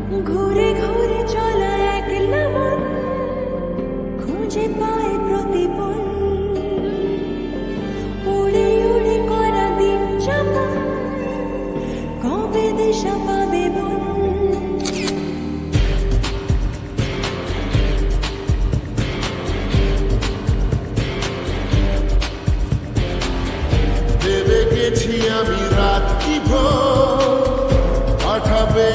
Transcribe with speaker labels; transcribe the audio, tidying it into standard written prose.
Speaker 1: ঘুরে ঘুরে চলা একলা মন খুঁজে পায় প্রতিপল, উড়ে উড়ে করা দিন যাপন কবে দিশা পাবে বল।
Speaker 2: ভেবে গেছি আমি রাত্রি ভোর পাঠাবে